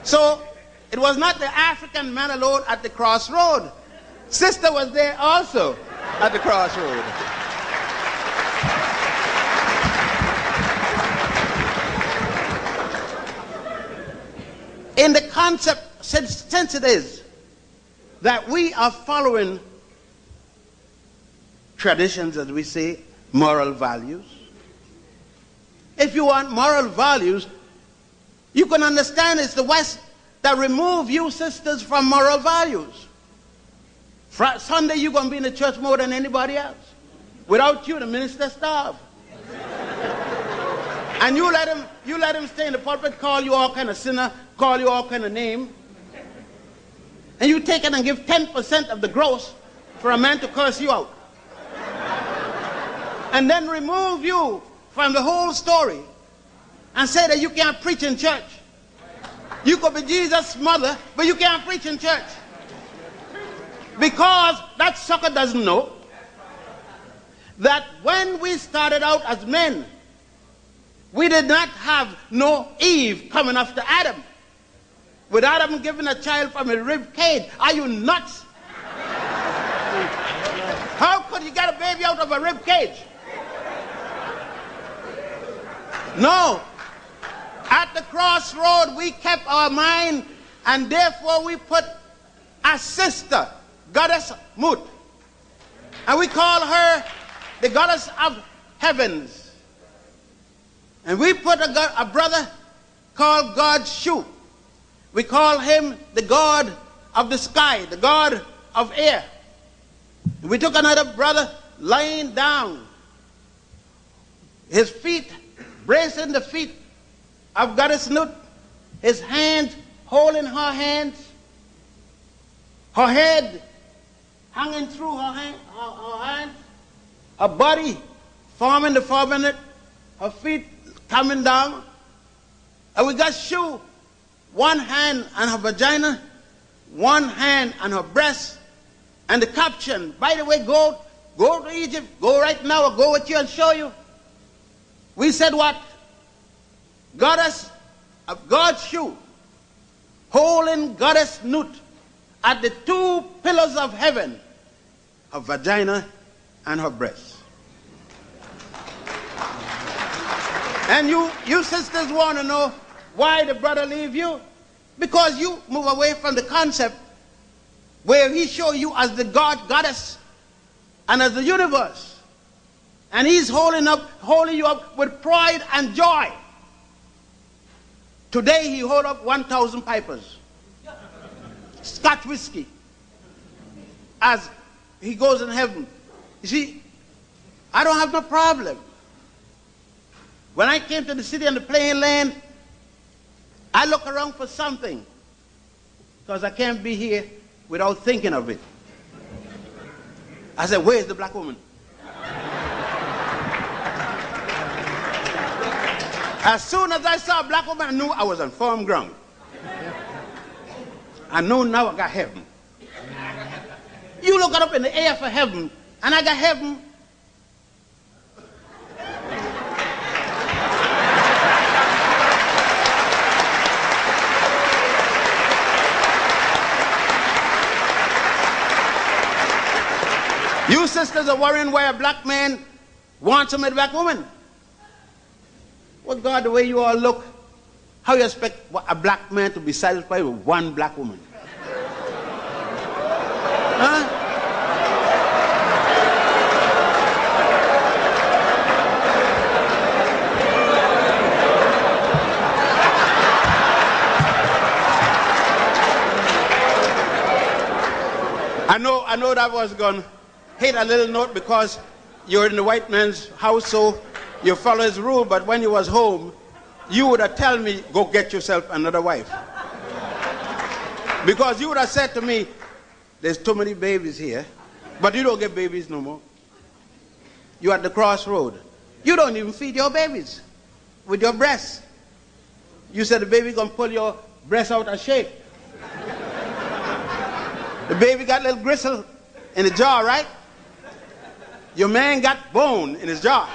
So it was not the African man alone at the crossroad. Sister was there also at the crossroad. In the concept, since it is that we are following traditions, as we say, moral values. If you want moral values, you can understand it's the West that remove you sisters from moral values. Sunday you're going to be in the church more than anybody else. Without you, the minister starve. And you let him stay in the pulpit, call you all kind of sinner, call you all kind of name. And you take it and give 10% of the gross for a man to curse you out. And then remove you from the whole story and say that you can't preach in church. You could be Jesus' mother, but you can't preach in church. Because that sucker doesn't know that when we started out as men, we did not have no Eve coming after Adam. With Adam giving a child from a rib cage. Are you nuts? How could you get a baby out of a rib cage? No. At the crossroad, we kept our mind, and therefore we put a sister, goddess Mut. And we call her the goddess of heavens. And we put a brother called God Shu. We call him the god of the sky, the god of air. And we took another brother lying down, his feet, bracing the feet of goddess Nut, his hands holding her hands, her head hanging through her hands, her body forming the firmament, her feet coming down. And we got Shu, one hand on her vagina, one hand on her breast, and the caption, by the way, go to Egypt, go right now, I'll go with you and show you. We said what? Goddess of God Shu, holding goddess Nut at the two pillars of heaven, her vagina and her breast. And you sisters want to know why the brother leave you? Because you move away from the concept where he show you as the goddess and as the universe. And he's holding you up with pride and joy. Today he hold up 1,000 pipers, Scotch whiskey, as he goes in heaven. You see, I don't have no problem. When I came to the city and the playing land, I look around for something, because I can't be here without thinking of it. I said, where's the black woman? As soon as I saw a black woman, I knew I was on firm ground. I know now I got heaven. You look up in the air for heaven, and I got heaven. You sisters are worrying why a black man wants to meet a black woman. Well, God, the way you all look, how you expect a black man to be satisfied with one black woman? Huh? I know that was going to hit a little note because you're in the white man's house, so you follow his rule, but when you was home, you would have told me, go get yourself another wife. Because you would have said to me, there's too many babies here, but you don't get babies no more. You're at the crossroad. You don't even feed your babies with your breasts. You said the baby gonna pull your breast out of shape. The baby got a little gristle in the jaw, right? Your man got bone in his jaw.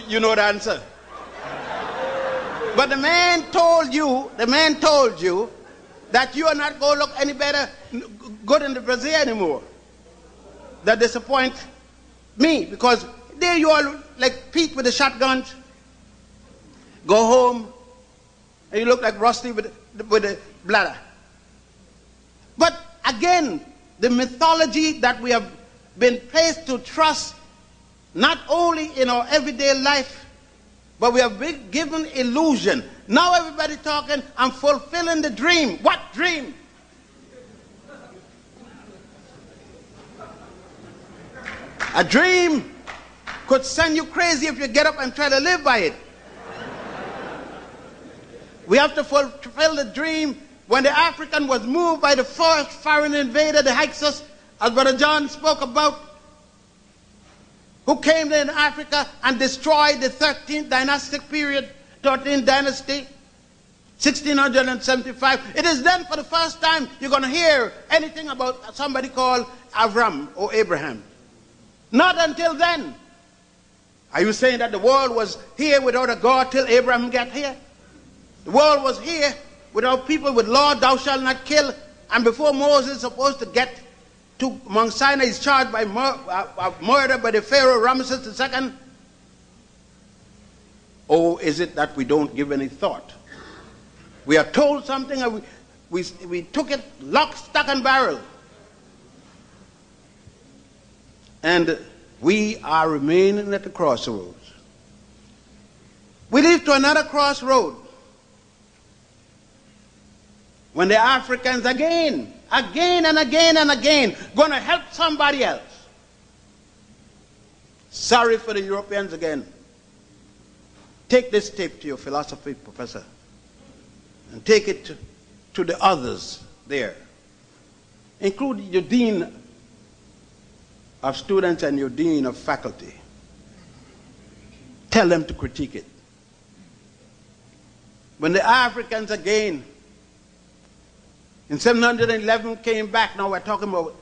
you know the answer. But the man told you that you are not going to look any better, good in the Brazil anymore. That disappoint me, because there you are like Pete with the shotguns. Go home and you look like Rusty with the bladder. But again, the mythology that we have been placed to trust, not only in our everyday life, but we have been given illusion. Now everybody talking, I'm fulfilling the dream. What dream? A dream could send you crazy if you get up and try to live by it. We have to fulfill the dream. When the African was moved by the first foreign invader, the Hyksos, as Brother John spoke about, who came there in Africa and destroyed the 13th dynastic period, 13th dynasty, 1675. It is then for the first time you're going to hear anything about somebody called Avram or Abraham. Not until then. Are you saying that the world was here without a God till Abraham got here? The world was here without people with law, thou shalt not kill, and before Moses is supposed to get to Mount Sinai, he's charged by murder by the Pharaoh Ramesses II. Or is it that we don't give any thought? We are told something and we took it lock, stock, and barrel. And we are remaining at the crossroads. We lead to another crossroad. When the Africans again and again going to help somebody else. Sorry for the Europeans again. Take this tape to your philosophy professor and take it to the others there. Include your dean of students and your dean of faculty. Tell them to critique it. When the Africans again in 711 came back, now we're talking about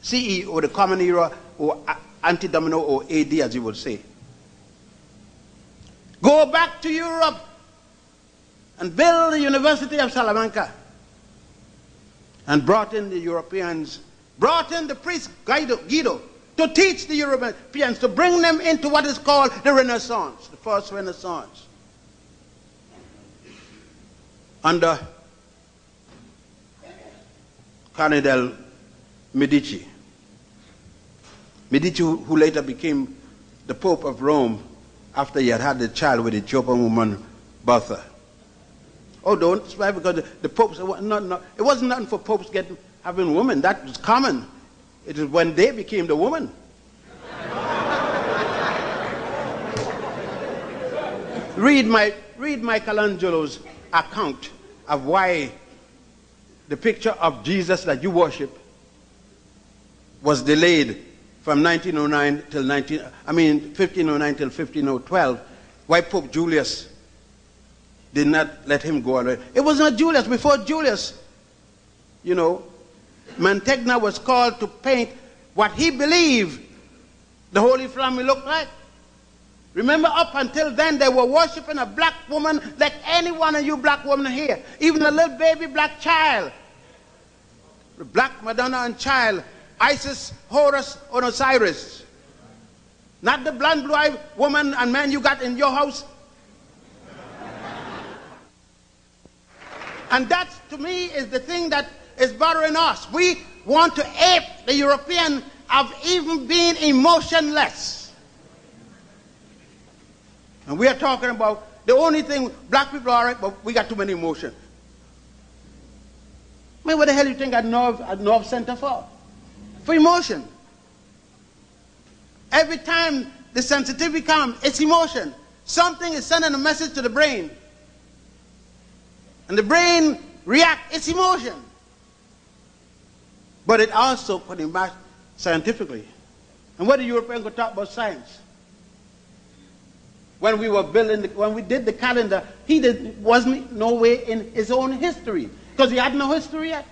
CE or the Common Era or Anti-Domino or AD as you would say. Go back to Europe and build the University of Salamanca. And brought in the Europeans, brought in the priest Guido to teach the Europeans, to bring them into what is called the Renaissance, the first Renaissance. Under Cardinal Medici, who later became the Pope of Rome after he had had the child with the Ethiopian woman Bertha. Oh, don't swear, because the popes, it wasn't nothing for popes having women. That was common. It was when they became the woman. Read Michelangelo's account of why the picture of Jesus that you worship was delayed from 1509 till 1512. Why Pope Julius did not let him go already. It was not Julius. Before Julius, you know, Mantegna was called to paint what he believed the Holy Family looked like. Remember, up until then, they were worshiping a black woman like any one of you black women here. Even a little baby black child. The black Madonna and child, Isis, Horus, and Osiris. Not the blonde, blue-eyed woman and man you got in your house. And that, to me, is the thing that is bothering us. We want to ape the European of even being emotionless. And we are talking about the only thing, black people are right, but we got too many emotions. Man, what the hell do you think at North Center for? For emotion. Every time the sensitivity comes, it's emotion. Something is sending a message to the brain. And the brain reacts, it's emotion. But it also put it back scientifically. And what the Europeans could talk about science? When we were building, when we did the calendar, wasn't no way in his own history. Because he had no history yet.